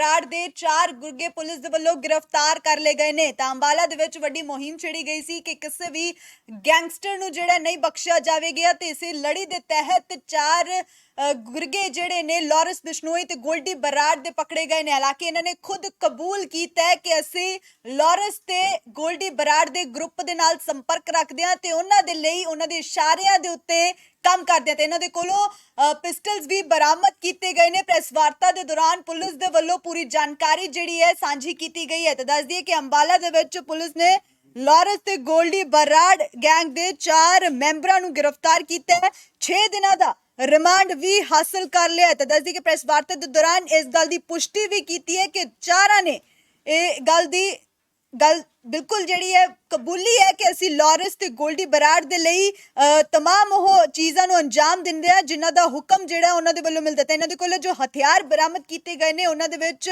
ਬਰਾੜ ਦੇ 4 ਗੁਰਗੇ ਪੁਲਿਸ ਦੇ ਵੱਲੋਂ ਗ੍ਰਿਫਤਾਰ ਕਰ ਲਏ ਗਏ ਨੇ। ਤਾਂ ਅੰਬਾਲਾ ਦੇ ਵਿੱਚ ਵੱਡੀ ਮੁਹਿੰਮ ਛੇੜੀ ਗਈ ਸੀ ਕਿ ਕਿਸੇ ਵੀ ਗੈਂਗਸਟਰ ਨੂੰ ਜਿਹੜਾ ਨਹੀਂ ਬਖਸ਼ਿਆ ਜਾਵੇਗਾ ਤੇ ਇਸੇ ਲੜੀ ਦੇ ਤਹਿਤ 4 ਗੁਰਗੇ ਜਿਹੜੇ ਨੇ ਲੌਰੈਂਸ ਬਿਸ਼ਨੋਈ ਤੇ ਗੋਲਡੀ ਬਰਾੜ ਦੇ ਪਕੜੇ ਗਏ ਨੇ। ਹਾਲਾਂਕਿ ਇਹਨਾਂ ਨੇ ਖੁਦ ਕਬੂਲ ਕੀਤਾ ਹੈ ਕਿ ਅਸੀਂ ਲੌਰੈਂਸ ਤੇ ਗੋਲਡੀ ਬਰਾੜ ਦੇ ਗਰੁੱਪ ਦੇ ਨਾਲ ਸੰਪਰਕ ਰੱਖਦੇ ਹਾਂ ਤੇ ਉਹਨਾਂ ਦੇ ਲਈ ਉਹਨਾਂ ਦੇ ਇਸ਼ਾਰਿਆਂ ਦੇ ਉੱਤੇ काम करते हैं। इन्होंने कोलों पिस्टल्स भी बरामद किए गए ने। प्रेस वार्ता के दौरान पुलिस दे वल्लों पूरी जानकारी जिहड़ी है सांझी की गई है। तो दस दिए कि अंबाला दे विच पुलिस ने लॉरेंस ते गोल्डी बराड़ गैंग दे 4 मैंबरां नूं गिरफ्तार किया है। 6 दिनों का रिमांड भी हासिल कर लिया है। तो दस दिए कि प्रेस वार्ता के दौरान इस गल की पुष्टि भी की है कि 4 ने गल बिल्कुल जिहड़ी है कबूली है कि असी लॉरेंस ते गोल्डी बराड़ दे लई तमाम वो चीज़ां नूं अंजाम दिंदे आ जिन्हां दा हुक्म जिहड़ा उन्हां दे वल्लों मिलदा। ते इन्हां दे कोल जो हथियार बरामद किए गए ने उन्हां दे विच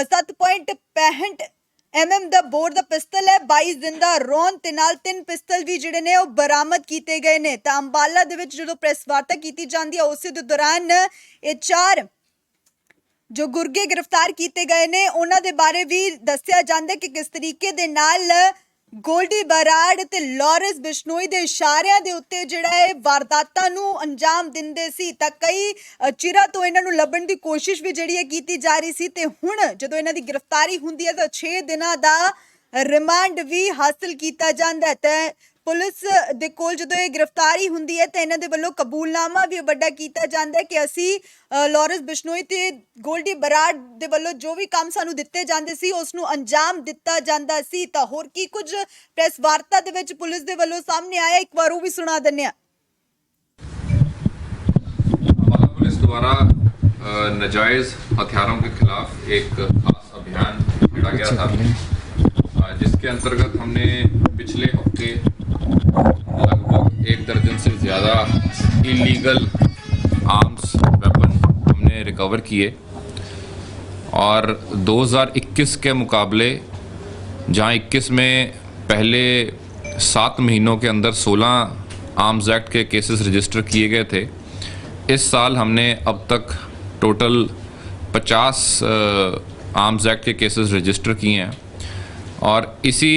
7.65 mm दा बोर दा पिस्टल है, 22 जिंदा रौन ते नाल 3 पिस्टल भी जिहड़े ने वो बरामद किए गए ने। तां अंबाला दे विच जदों प्रेस वार्ता कीती जांदी है उस दे दौरान ये 4 जो गुरगे गिरफ्तार किए गए ने उन्हां दे बारे भी दस्सिया जांदा कि किस तरीके दे नाल गोल्डी बराड़ ते लॉरेंस बिश्नोई दे इशारियां दे उत्ते जिहड़ा है वारदातां नूं अंजाम दिंदे सी। तां कई चिरां तो इन्हां नूं लभण दी कोशिश भी जिहड़ी है कीती जा रही सी ते हुण जदों इन्हां दी गिरफ्तारी हुंदी है तां 6 दिनां दा रिमांड भी हासिल कीता जांदा है। ते पुलिस दे कोल जदों ये गिरफ्तारी हुंदी है तो इन्हां दे वल्लों कबूलनामा भी वड्डा कीता जांदा है कि असी लॉरेंस बिश्नोई ते गोल्डी बराड़ दे वल्लों जो भी काम सानू दित्ते जांदे सी उस नूं अंजाम दित्ता जांदा सी। तां होर की कुछ प्रेस वार्ता दे विच पुलिस दे वल्लों सामने आया, एक बार वो भी सुना दिंदे आ। अंबाला पुलिस द्वारा नाजायज हथियारों के खिलाफ एक खास अभियान छेड़ा गया था जिसके अंतर्गत हमने पिछले हफ्ते लगभग 1 दर्जन से ज़्यादा इलीगल आर्म्स वेपन हमने रिकवर किए और 2021 के मुकाबले जहां 21 में पहले 7 महीनों के अंदर 16 आर्म्स एक्ट के केसेस रजिस्टर किए गए थे, इस साल हमने अब तक टोटल 50 आर्म्स एक्ट के केसेस रजिस्टर किए हैं। और इसी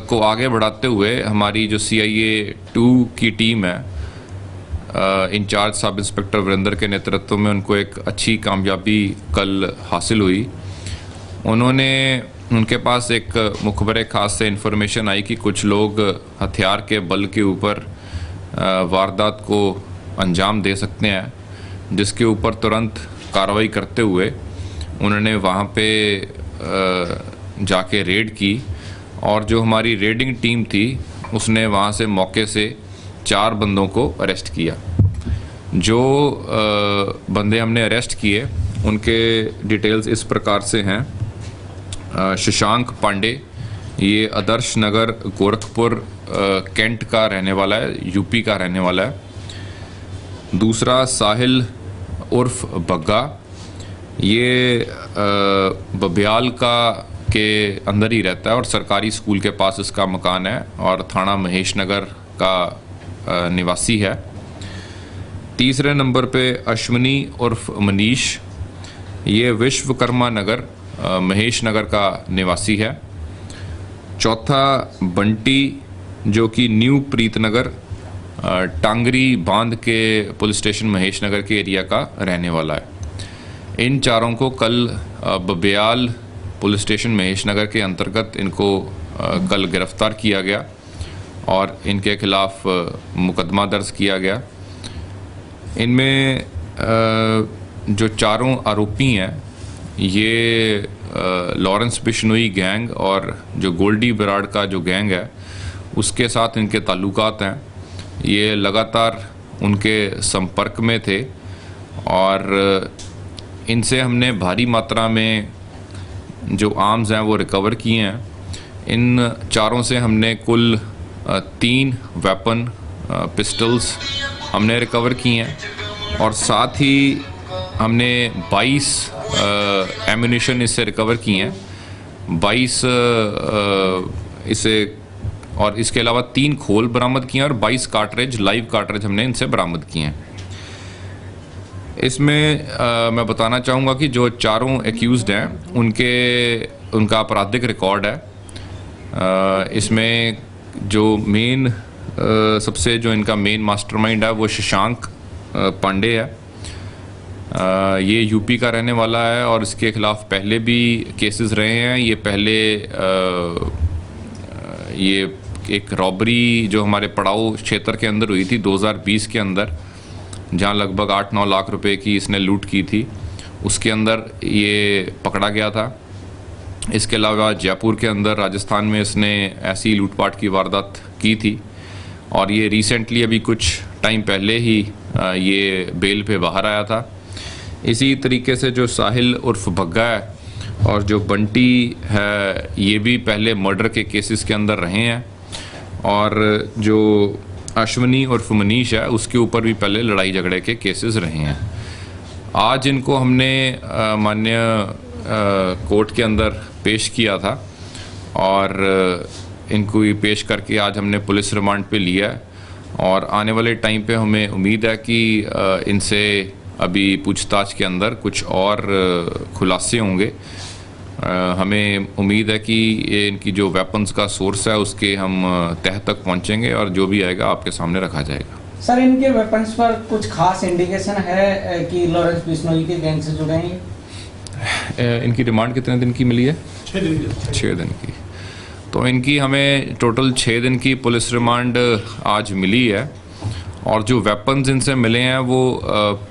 को आगे बढ़ाते हुए हमारी जो CIA 2 की टीम है इंचार्ज सब इंस्पेक्टर वीरेंद्र के नेतृत्व में उनको एक अच्छी कामयाबी कल हासिल हुई। उनके पास एक मुखबरे खास से इन्फॉर्मेशन आई कि कुछ लोग हथियार के बल के ऊपर वारदात को अंजाम दे सकते हैं, जिसके ऊपर तुरंत कार्रवाई करते हुए उन्होंने वहाँ पे जाके रेड की और जो हमारी रेडिंग टीम थी उसने वहाँ से मौके से 4 बंदों को अरेस्ट किया। जो बंदे हमने अरेस्ट किए उनके डिटेल्स इस प्रकार से हैं। शशांक पांडे, ये आदर्श नगर गोरखपुर कैंट का रहने वाला है, यूपी का रहने वाला है। दूसरा साहिल उर्फ बग्गा, ये बब्याल का के अंदर ही रहता है और सरकारी स्कूल के पास इसका मकान है और थाना महेश नगर का निवासी है। तीसरे नंबर पे अश्विनी उर्फ मनीष, ये विश्वकर्मा नगर महेश नगर का निवासी है। चौथा बंटी, जो कि न्यू प्रीतनगर टांगरी बांध के पुलिस स्टेशन महेश नगर के एरिया का रहने वाला है। इन चारों को कल बब्याल पुलिस स्टेशन महेश नगर के अंतर्गत इनको कल गिरफ्तार किया गया और इनके खिलाफ मुकदमा दर्ज किया गया। इनमें जो चारों आरोपी हैं ये लॉरेंस बिश्नोई गैंग और जो गोल्डी बराड़ का जो गैंग है उसके साथ इनके ताल्लुकात हैं। ये लगातार उनके संपर्क में थे और इनसे हमने भारी मात्रा में जो आर्म्स हैं वो रिकवर किए हैं। इन चारों से हमने कुल 3 वेपन पिस्टल्स हमने रिकवर किए हैं और साथ ही हमने 22 एम्यूनिशन इससे रिकवर किए हैं। 22 इसे और इसके अलावा 3 खोल बरामद किए हैं और 22 कार्ट्रिज लाइव कार्ट्रिज हमने इनसे बरामद किए हैं। इसमें मैं बताना चाहूँगा कि जो चारों एक्यूज़्ड हैं उनका आपराधिक रिकॉर्ड है। इसमें जो मेन सबसे जो इनका मेन मास्टरमाइंड है वो शशांक पांडे है। ये यूपी का रहने वाला है और इसके ख़िलाफ़ पहले भी केसेस रहे हैं। ये पहले ये एक रॉबरी जो हमारे पड़ाव क्षेत्र के अंदर हुई थी 2020 के अंदर, जहाँ लगभग 8-9 लाख रुपए की इसने लूट की थी, उसके अंदर ये पकड़ा गया था। इसके अलावा जयपुर के अंदर राजस्थान में इसने ऐसी लूटपाट की वारदात की थी और ये रिसेंटली अभी कुछ टाइम पहले ही ये बेल पे बाहर आया था। इसी तरीके से जो साहिल उर्फ भग्गा है और जो बंटी है, ये भी पहले मर्डर के केसेस के अंदर रहे हैं और जो अश्वनी उर्फ मनीष है उसके ऊपर भी पहले लड़ाई झगड़े के केसेस रहे हैं। आज इनको हमने माननीय कोर्ट के अंदर पेश किया था और इनको ये पेश करके आज हमने पुलिस रिमांड पे लिया है और आने वाले टाइम पे हमें उम्मीद है कि इनसे अभी पूछताछ के अंदर कुछ और खुलासे होंगे। हमें उम्मीद है कि ये इनकी जो वेपन्स का सोर्स है उसके हम तह तक पहुंचेंगे और जो भी आएगा आपके सामने रखा जाएगा। सर, इनके वेपन्स पर कुछ खास इंडिकेशन है कि लॉरेंस बिश्नोई के गैंग से जुड़े हैं? इनकी रिमांड कितने दिन की मिली है? 6 दिन की। तो इनकी हमें टोटल 6 दिन की पुलिस रिमांड आज मिली है और जो वेपन्स इनसे मिले हैं वो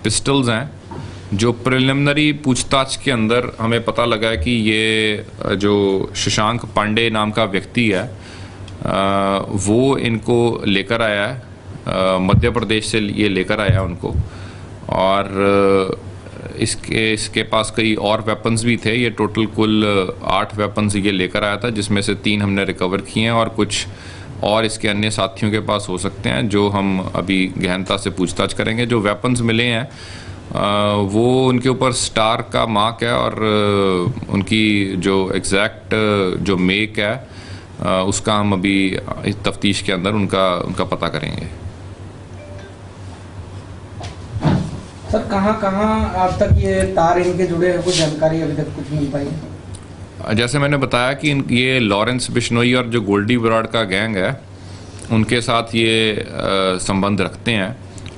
पिस्टल्स हैं। जो प्रिलिमिनरी पूछताछ के अंदर हमें पता लगा है कि ये जो शशांक पांडे नाम का व्यक्ति है वो इनको लेकर आया है, मध्य प्रदेश से ये लेकर आया उनको और इसके पास कई और वेपन्स भी थे। ये टोटल कुल 8 वेपन्स ये लेकर आया था, जिसमें से 3 हमने रिकवर किए हैं और कुछ और इसके अन्य साथियों के पास हो सकते हैं जो हम अभी गहनता से पूछताछ करेंगे। जो वेपन्स मिले हैं वो उनके ऊपर स्टार का मार्क है और उनकी जो एग्जैक्ट जो मेक है उसका हम अभी इस तफ्तीश के अंदर उनका पता करेंगे। सर, कहाँ अब तक ये तार इनके जुड़े हैं, कुछ जानकारी अभी तक कुछ मिल पाई है? जैसे मैंने बताया कि ये लॉरेंस बिश्नोई और जो गोल्डी बराड़ का गैंग है उनके साथ ये संबंध रखते हैं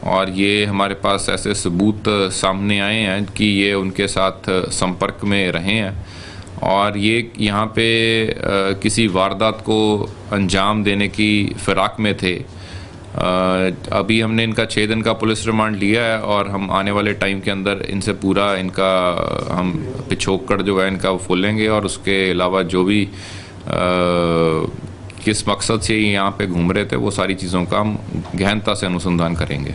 और ये हमारे पास ऐसे सबूत सामने आए हैं कि ये उनके साथ संपर्क में रहे हैं और ये यहाँ पे किसी वारदात को अंजाम देने की फिराक में थे। अभी हमने इनका 6 दिन का पुलिस रिमांड लिया है और हम आने वाले टाइम के अंदर इनसे पूरा इनका हम पिछोकड़ जो है इनका खोलेंगे और उसके अलावा जो भी किस मकसद से यहाँ पे घूम रहे थे वो सारी चीज़ों का हम गहनता से अनुसंधान करेंगे।